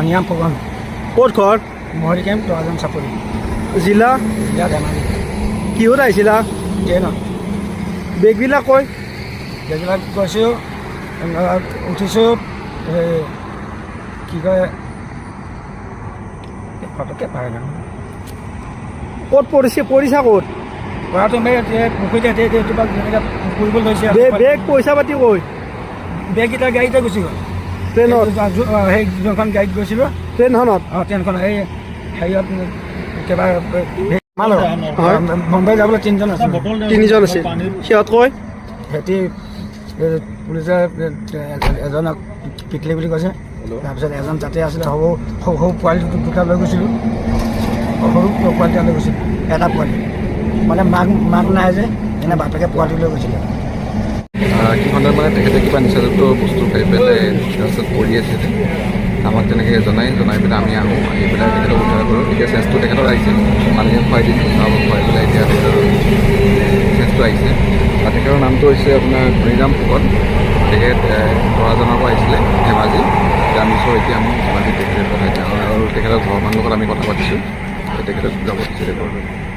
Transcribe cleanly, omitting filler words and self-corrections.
ধনিয়া ফুকন ক'ত ঘৰ মহৰি কেম্প তৰাজন চাপৰি জিলা জিলা ধেমাজি কিহত আহিছিলা ট্ৰেইনত বেগবিলাক কৈ সেইবিলাক গৈছোঁ উঠিছোঁ কি কয় ফটকে পাৰে ন ক'ত পৰিছা ক'ত পৰাটো পুখুৰীতে কিবা যেনেকৈ ফুৰিব লৈছে বেগ পইচা পাতি কৈ বেগকেইটা গাড়ীতে গুচি গ'ল ট্ৰেইনত সেই যোনখন গাড়ীত গৈছিলোঁ ট্ৰেইনখনত ট্ৰেইনখন এই হেৰিয়ত কিবা হয় মুম্বাই যাবলৈ তিনিজন আছে তিনিজন আছিল সিহঁত কৈ সিহঁতি পুলিচে এজনক পিকলি বুলি কৈছে তাৰপিছত এজন তাতে আছিলে সৰু সৰু সৰু পোৱালি দুটা লৈ গৈছিলোঁ সৰু পোৱালি এটা লৈ গৈছিলোঁ এটা পোৱালি মানে মাক নাই যে এনে বাপেকে পোৱালি লৈ গৈছিলে কিমানৰ মানে তেখেতে কিবা নিচাযুক্ত বস্তু খাই পেলাই ৰাস্তাত পৰি আছিলে আমাক তেনেকৈ জনাই পেলাই আমি আহোঁ আহি পেলাই তেখেতক উদ্ধাৰ কৰোঁ এতিয়া চেঞ্চটো তেখেতৰ আহিছে পানীকে খুৱাই দিম খুৱাই পেলাই এতিয়া চেঞ্চটো আহিছে তেখেতৰ নামটো হৈছে আপোনাৰ ধনীৰাম ফুকন তেখেত তৰাজনৰ পৰা আহিছিলে ধেমাজি আমি এতিয়া আমি ধেমাজি তেখেতৰ আৰু তেখেতৰ ঘৰৰ মানুহৰ লগত আমি কথা পাতিছোঁ তেখেতক যাব দিছিলে ঘৰলৈ